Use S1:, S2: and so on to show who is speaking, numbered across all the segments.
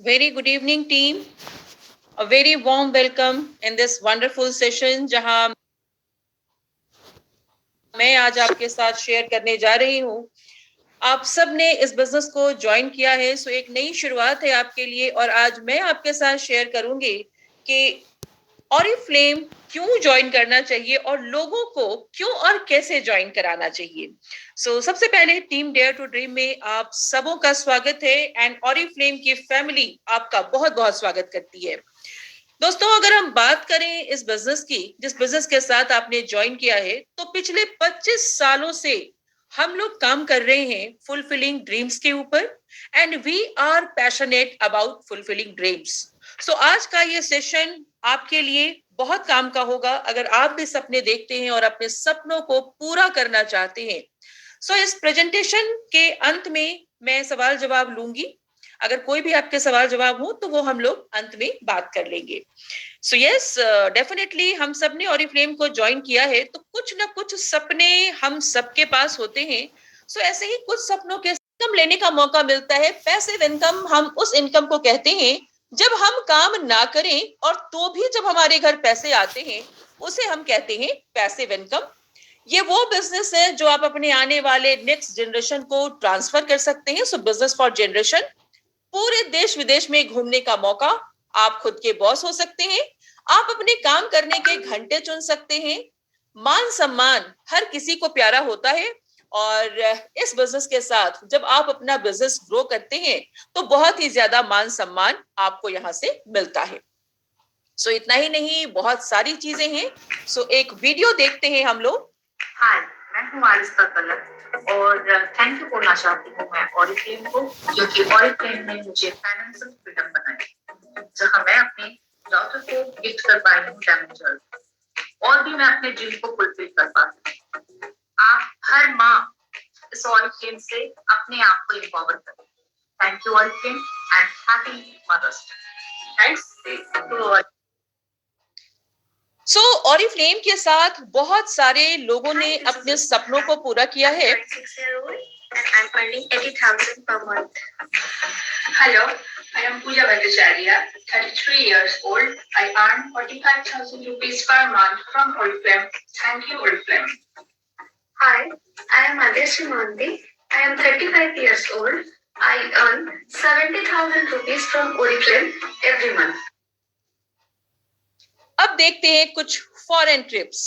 S1: Very good evening, team. A very warm welcome in this wonderful session जहां मैं आज आपके साथ शेयर करने जा रही हूं। आप सब ने इस बिजनेस को ज्वाइन किया है, सो एक नई शुरुआत है आपके लिए और आज मैं आपके साथ शेयर करूंगी कि ऑरिफ्लेम क्यों ज्वाइन करना चाहिए और लोगों को क्यों और कैसे ज्वाइन कराना चाहिए। सबसे पहले टीम डेयर टू ड्रीम में आप सबों का स्वागत है एंड ऑरिफ्लेम की फैमिली आपका बहुत बहुत स्वागत करती है। दोस्तों, अगर हम बात करें इस बिजनेस की, जिस बिजनेस के साथ आपने ज्वाइन किया है, तो पिछले 25 सालों से हम लोग काम कर रहे हैं फुलफिलिंग ड्रीम्स के ऊपर and we are passionate about fulfilling dreams. आज का ये सेशन आपके लिए बहुत काम का होगा अगर आप भी सपने देखते हैं और अपने सपनों को पूरा करना चाहते हैं। इस प्रेजेंटेशन के अंत में मैं सवाल जवाब लूंगी। अगर कोई भी आपके सवाल जवाब हो तो वो हम लोग अंत में बात कर लेंगे। यस, डेफिनेटली हम सब ने ऑरिफ्लेम को ज्वाइन किया है तो कुछ ना कुछ सपने हम सबके पास होते हैं। ऐसे ही कुछ सपनों के इनकम लेने का मौका मिलता है। पैसिव इनकम हम उस इनकम को कहते हैं जब हम काम ना करें और तो भी जब हमारे घर पैसे आते हैं, उसे हम कहते हैं पैसिव इनकम। ये वो बिजनेस है जो आप अपने आने वाले नेक्स्ट जनरेशन को ट्रांसफर कर सकते हैं। बिजनेस फॉर जनरेशन, पूरे देश विदेश में घूमने का मौका, आप खुद के बॉस हो सकते हैं, आप अपने काम करने के घंटे चुन सकते हैं, मान सम्मान हर किसी को प्यारा होता है और इस बिजनेस के साथ जब आप अपना बिजनेस ग्रो करते हैं तो बहुत ही ज्यादा मान सम्मान आपको यहां से मिलता है। इतना ही नहीं, बहुत सारी चीजें हैं। एक वीडियो देखते हैं हम लोग।
S2: हाय, मैं हूँ आरिस्ता तलत और थैंक यू बोलना चाहती हूँ मैं ऑरिफ्लेम को, क्योंकि ऑरिफ्लेम ने मुझे फाइनेंशियल फ्रीडम बनाई, जहाँ मैं अपने डॉटर को गिफ्ट कर पाई हूँ डायमंड और भी मैं अपने ड्रीम को फुलफिल कर पाती हूँ। आप हर माँ इस ऑरिफ्लेम से अपने आप को एम्पावर करें। Thank you Oriflame and happy mother's day. Thanks to
S1: Oriflame के साथ बहुत सारे लोगों ने अपने सपनों को पूरा किया है।
S2: I'm earning 80,000 per month. Hello, I am Pooja Bhattacharya, 33 years old. I earn 45,000 rupees per month from Oriflame. Thank you, Oriflame. Hi, I am Adesha Mandi. I am 35 years old. I earn 70,000 rupees from Oriflame every month.
S1: अब देखते हैं कुछ foreign trips.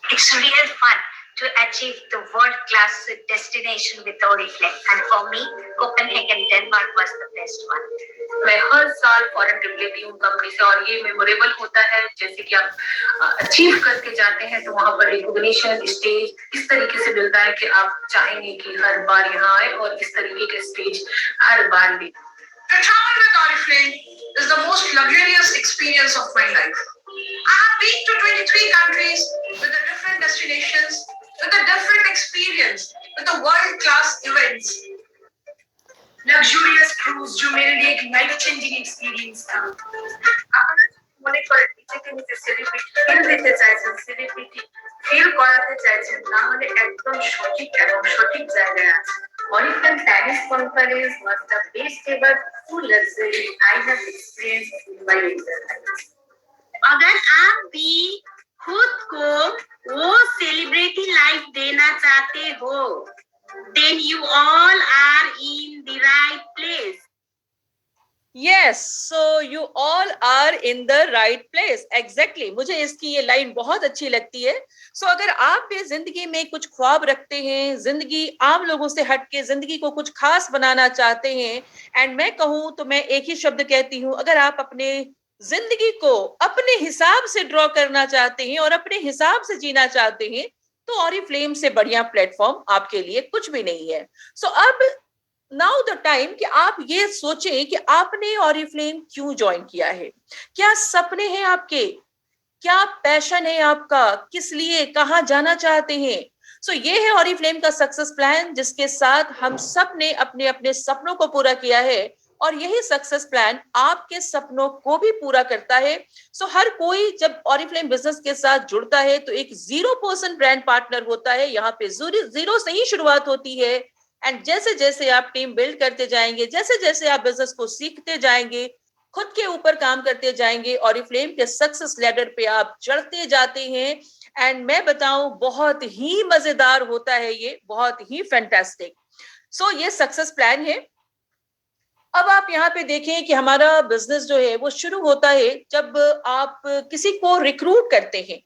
S2: It's real fun to achieve the world-class destination with Oriflame, and for me, Copenhagen, Denmark was the best one. मैं हर साल foreign trip लेती हूँ company से और ये मेमोरेबल होता है। जैसे कि आप अचीव करके जाते हैं तो वहाँ पर रिकॉग्निशन स्टेज इस तरीके से मिलता है कि आप चाहेंगे कि हर बार यहाँ आए और इस तरीके के स्टेज हर बार ले। The travel with Oriflame is the most luxurious experience of my life. I have been to 23 countries with the different destinations, with a different experience, with the world-class events. Luxurious cruise जो मेरे लिए एक life-changing experience था। আপনারা মনে করেন নিজেকে নিজে সেলিব্রিটি ফিল দিতে চাইছেন, সেলিব্রিটি ফিল করাতে চাইছেন, তাহলে একদম সঠিক এবং সঠিক জায়গায় আছেন। Oriflame Paris conference was the best ever full luxury I have experienced in my life. अगर आप भी खुद को वो सेलिब्रिटी लाइफ देना चाहते हो, then you all are in the right place.
S1: Yes, so you all are in the right place. Exactly. मुझे इसकी ये लाइन बहुत अच्छी लगती है। अगर आप भी जिंदगी में कुछ ख्वाब रखते हैं, जिंदगी आम लोगों से हटके जिंदगी को कुछ खास बनाना चाहते हैं, एंड मैं कहूं तो मैं एक ही शब्द कहती हूं, अगर आप अपने जिंदगी को अपने हिसाब से ड्रॉ करना चाहते हैं और अपने हिसाब से जीना चाहते हैं, तो ऑरिफ्लेम से बढ़िया प्लेटफॉर्म आपके लिए कुछ भी नहीं है। अब नाउ द टाइम कि आप ये सोचें कि आपने ऑरिफ्लेम क्यों ज्वाइन किया है, क्या सपने हैं आपके, क्या पैशन है आपका, किस लिए, कहां जाना चाहते हैं। ये है ऑरिफ्लेम का सक्सेस प्लान, जिसके साथ हम सब ने अपने अपने सपनों को पूरा किया है और यही सक्सेस प्लान आपके सपनों को भी पूरा करता है। हर कोई जब ऑरिफ्लेम बिजनेस के साथ जुड़ता है तो एक 0% ब्रांड पार्टनर होता है। यहाँ पे जीरो से ही शुरुआत होती है, एंड जैसे जैसे आप टीम बिल्ड करते जाएंगे, जैसे जैसे आप बिजनेस को सीखते जाएंगे, खुद के ऊपर काम करते जाएंगे, ऑरिफ्लेम के सक्सेस लैडर पे आप चढ़ते जाते हैं। एंड मैं बताऊं, बहुत ही मजेदार होता है ये, बहुत ही फैंटास्टिक। सो ये सक्सेस प्लान है। अब आप यहाँ पे देखें कि हमारा बिजनेस जो है वो शुरू होता है जब आप किसी को रिक्रूट करते हैं।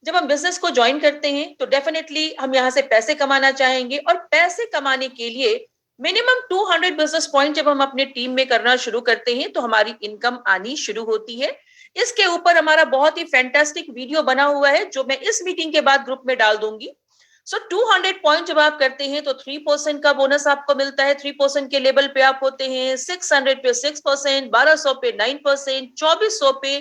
S1: जब हम बिजनेस को ज्वाइन करते हैं तो डेफिनेटली हम यहाँ से पैसे कमाना चाहेंगे, और पैसे कमाने के लिए मिनिमम 200 बिजनेस पॉइंट जब हम अपने टीम में करना शुरू करते हैं तो हमारी इनकम आनी शुरू होती है। इसके ऊपर हमारा बहुत ही फैंटास्टिक वीडियो बना हुआ है जो मैं इस मीटिंग के बाद ग्रुप में डाल दूंगी। सो 200 पॉइंट जब आप करते हैं तो 3% का बोनस आपको मिलता है। 3% के लेवल पे आप होते हैं, 600 पे 6%, 1200 पे 9%, 2400 पे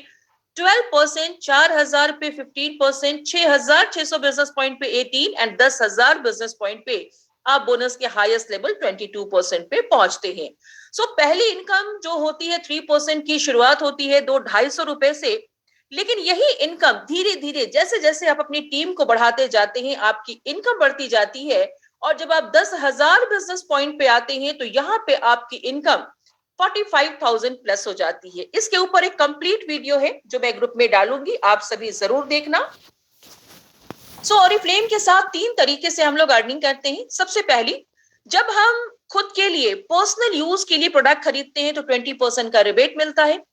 S1: 12%, 4000 पे 15%, 6600 बिजनेस पॉइंट पे 18, एंड 10,000 बिजनेस पॉइंट पे आप बोनस के हाईएस्ट लेवल 22% पे पहुंचते हैं। सो पहली इनकम जो होती है 3% की शुरुआत होती है 200-250 रुपए से। लेकिन यही इनकम धीरे धीरे जैसे जैसे आप अपनी टीम को बढ़ाते जाते हैं आपकी इनकम बढ़ती जाती है, और जब आप 10,000 बिजनेस पॉइंट पे आते हैं तो यहाँ पे आपकी इनकम 45,000 प्लस हो जाती है। इसके ऊपर एक कंप्लीट वीडियो है जो मैं ग्रुप में डालूंगी, आप सभी जरूर देखना। सो ऑरिफ्लेम के साथ 3 तरीके से हम लोग अर्निंग करते हैं। सबसे पहली, जब हम खुद के लिए पर्सनल यूज के लिए प्रोडक्ट खरीदते हैं तो 20% का रिबेट मिलता है।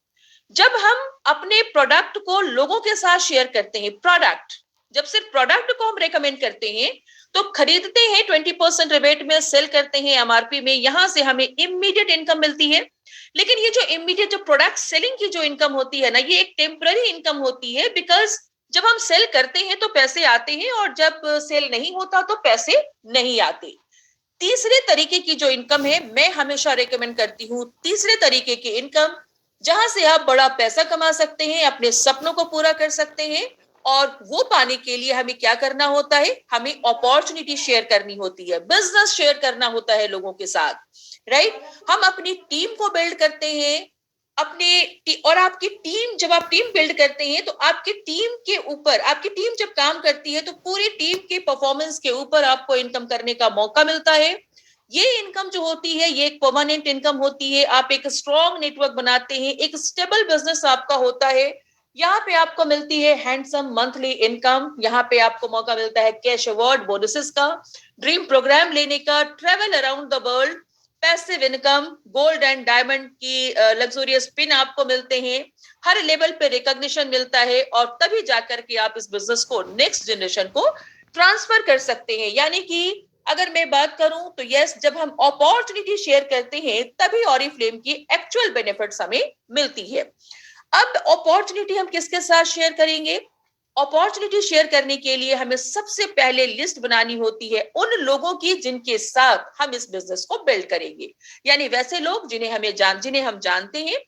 S1: जब हम अपने प्रोडक्ट को लोगों के साथ शेयर करते हैं, प्रोडक्ट जब सिर्फ प्रोडक्ट को हम रेकमेंड करते हैं तो खरीदते हैं 20% रिबेट में, सेल करते हैं एमआरपी में, यहां से हमें इमीडिएट इनकम मिलती है। लेकिन ये जो इमीडिएट जो प्रोडक्ट सेलिंग की जो इनकम होती है ना, ये एक टेम्पररी इनकम होती है, बिकॉज जब हम सेल करते हैं तो पैसे आते हैं और जब सेल नहीं होता तो पैसे नहीं आते। तीसरे तरीके की जो इनकम है, मैं हमेशा रेकमेंड करती हूँ तीसरे तरीके की इनकम, जहां से आप बड़ा पैसा कमा सकते हैं, अपने सपनों को पूरा कर सकते हैं। और वो पाने के लिए हमें क्या करना होता है, हमें अपॉर्चुनिटी शेयर करनी होती है, बिजनेस शेयर करना होता है लोगों के साथ, राइट। हम अपनी टीम को बिल्ड करते हैं और आपकी टीम, जब आप टीम बिल्ड करते हैं तो आपकी टीम के ऊपर, आपकी टीम जब काम करती है तो पूरी टीम के परफॉर्मेंस के ऊपर आपको इनकम करने का मौका मिलता है। ये इनकम जो होती है ये एक परमानेंट इनकम होती है। आप एक स्ट्रॉन्ग नेटवर्क बनाते हैं, एक स्टेबल बिजनेस आपका होता है। यहाँ पे आपको मिलती है हैंडसम मंथली इनकम, यहाँ पे आपको मौका मिलता है कैश अवार्ड बोनसेस का, ड्रीम प्रोग्राम लेने का, travel around the world, passive income, gold and diamond की लग्जरियस पिन आपको मिलते हैं, हर लेवल पे रिकॉग्निशन मिलता है, और तभी जाकर के आप इस बिजनेस को नेक्स्ट जनरेशन को ट्रांसफर कर सकते हैं। यानी कि अगर मैं बात करूं तो यस, जब हम अपॉर्चुनिटी शेयर करते हैं तभी ऑरिफ्लेम की एक्चुअल बेनिफिट्स हमें मिलती है। अब अपॉर्चुनिटी हम किसके साथ शेयर करेंगे? अपॉर्चुनिटी शेयर करने के लिए हमें सबसे पहले लिस्ट बनानी होती है उन लोगों की जिनके साथ हम इस बिजनेस को बिल्ड करेंगे, यानी वैसे लोग जिन्हें हम जानते हैं।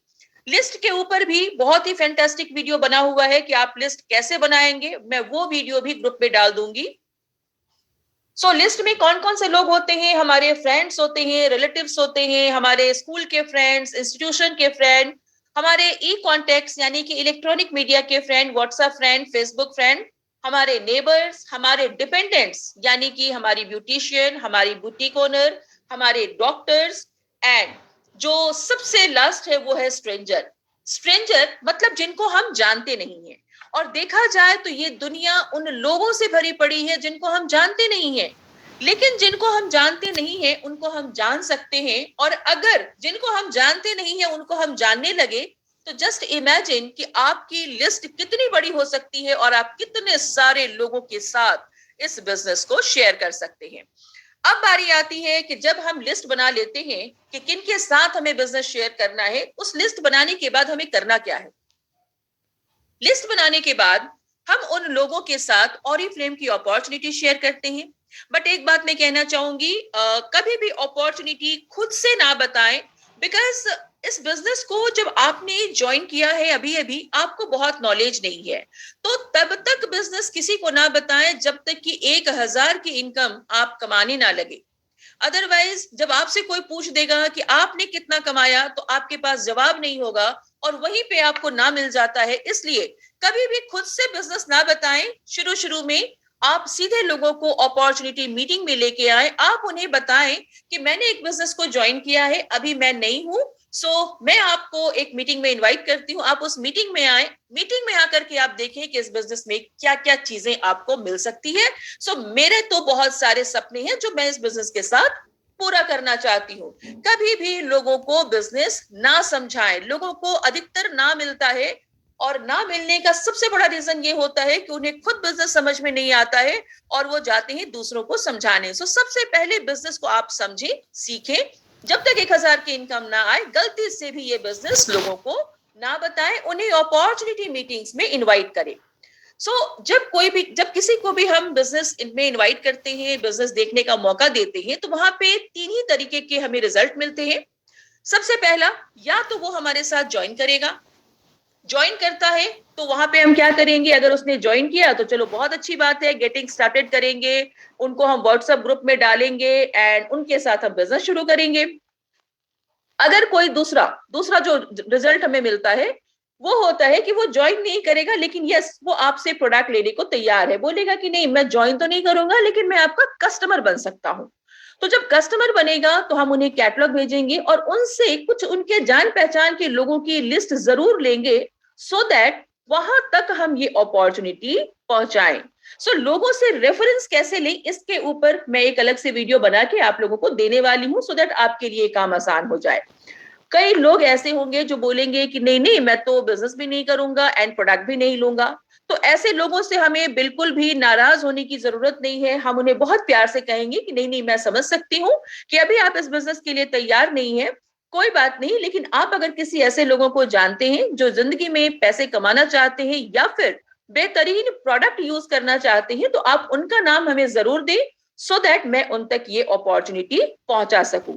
S1: लिस्ट के ऊपर भी बहुत ही फैंटास्टिक वीडियो बना हुआ है कि आप लिस्ट कैसे बनाएंगे, मैं वो वीडियो भी ग्रुप में डाल दूंगी। सो लिस्ट में कौन कौन से लोग होते हैं? हमारे फ्रेंड्स होते हैं, रिलेटिव्स होते हैं, हमारे स्कूल के फ्रेंड्स, इंस्टीट्यूशन के फ्रेंड, हमारे ई कॉन्टेक्ट्स यानी कि इलेक्ट्रॉनिक मीडिया के friend, WhatsApp friend, Facebook friend, हमारे नेबर्स, हमारे डिपेंडेंट्स यानी कि हमारी ब्यूटिशियन, हमारी बुटीक ओनर, हमारे डॉक्टर्स, एंड जो सबसे लास्ट है वो है स्ट्रेंजर। स्ट्रेंजर मतलब जिनको हम जानते नहीं है। और देखा जाए तो ये दुनिया उन लोगों से भरी पड़ी है जिनको हम जानते नहीं है, लेकिन जिनको हम जानते नहीं है उनको हम जान सकते हैं। और अगर जिनको हम जानते नहीं है उनको हम जानने लगे तो जस्ट इमेजिन कि आपकी लिस्ट कितनी बड़ी हो सकती है और आप कितने सारे लोगों के साथ इस बिजनेस को शेयर कर सकते हैं। अब बारी आती है कि जब हम लिस्ट बना लेते हैं कि किन के साथ हमें बिजनेस शेयर करना है, उस लिस्ट बनाने के बाद हमें करना क्या है? लिस्ट बनाने के बाद हम उन लोगों के साथ ऑरिफ्लेम की अपॉर्चुनिटी शेयर करते हैं। बट एक बात मैं कहना चाहूंगी, कभी भी अपॉर्चुनिटी खुद से ना बताएं, बिकॉज इस बिजनेस को जब आपने ज्वाइन किया है अभी अभी आपको बहुत नॉलेज नहीं है, तो तब तक बिजनेस किसी को ना बताएं जब तक कि 1,000 की इनकम आप कमाने ना लगे। अदरवाइज जब आपसे कोई पूछ देगा कि आपने कितना कमाया तो आपके पास जवाब नहीं होगा और वहीं पे आपको ना मिल जाता है। इसलिए कभी भी खुद से बिजनेस ना बताएं शुरू शुरू में, आप सीधे लोगों को अपॉर्चुनिटी मीटिंग में लेके आए, आप उन्हें बताएं कि मैंने एक बिजनेस को ज्वाइन किया है, अभी मैं नई हूं, मैं आपको एक मीटिंग में इनवाइट करती हूँ, आप उस मीटिंग में आए, मीटिंग में आकर के आप देखें कि इस बिजनेस में क्या क्या चीजें आपको मिल सकती है। मेरे तो बहुत सारे सपने हैं जो मैं इस बिजनेस के साथ पूरा करना चाहती हूँ। कभी भी लोगों को बिजनेस ना समझाएं, लोगों को अधिकतर ना मिलता है, और ना मिलने का सबसे बड़ा रीजन ये होता है कि उन्हें खुद बिजनेस समझ में नहीं आता है और वो जाते हैं दूसरों को समझाने। सबसे पहले बिजनेस को आप समझें, सीखें। जब तक 1,000 की इनकम ना आए, गलती से भी ये बिजनेस लोगों को ना बताएं, उन्हें अपॉर्चुनिटी मीटिंग्स में इनवाइट करें। जब किसी को भी हम बिजनेस में इनवाइट करते हैं, बिजनेस देखने का मौका देते हैं, तो वहां पे 3 ही तरीके के हमें रिजल्ट मिलते हैं। सबसे पहला, या तो वो हमारे साथ ज्वाइन करेगा, ज्वाइन करता है तो वहां पे हम क्या करेंगे, अगर उसने ज्वाइन किया तो चलो बहुत अच्छी बात है, गेटिंग स्टार्टेड करेंगे, उनको हम व्हाट्सएप ग्रुप में डालेंगे एंड उनके साथ हम बिजनेस शुरू करेंगे। अगर कोई दूसरा जो रिजल्ट हमें मिलता है वो होता है कि वो ज्वाइन नहीं करेगा, लेकिन यस वो आपसे प्रोडक्ट लेने को तैयार है, बोलेगा कि नहीं मैं ज्वाइन तो नहीं करूंगा लेकिन मैं आपका कस्टमर बन सकता हूं। तो जब कस्टमर बनेगा तो हम उन्हें कैटलॉग भेजेंगे और उनसे कुछ उनके जान पहचान के लोगों की लिस्ट जरूर लेंगे, सो दैट वहां तक हम ये अपॉर्चुनिटी पहुंचाएं। लोगों से रेफरेंस कैसे लें, इसके ऊपर मैं एक अलग से वीडियो बना के आप लोगों को देने वाली हूं, सो दैट आपके लिए काम आसान हो जाए। कई लोग ऐसे होंगे जो बोलेंगे कि नहीं नहीं मैं तो बिजनेस भी नहीं करूंगा एंड प्रोडक्ट भी नहीं लूंगा। तो ऐसे लोगों से हमें बिल्कुल भी नाराज होने की जरूरत नहीं है, हम उन्हें बहुत प्यार से कहेंगे कि नहीं नहीं मैं समझ सकती हूँ कि अभी आप इस बिजनेस के लिए तैयार नहीं है, कोई बात नहीं, लेकिन आप अगर किसी ऐसे लोगों को जानते हैं जो जिंदगी में पैसे कमाना चाहते हैं या फिर बेहतरीन प्रोडक्ट यूज करना चाहते हैं, तो आप उनका नाम हमें जरूर दें, सो दैट मैं उन तक ये अपॉर्चुनिटी पहुंचा सकूं।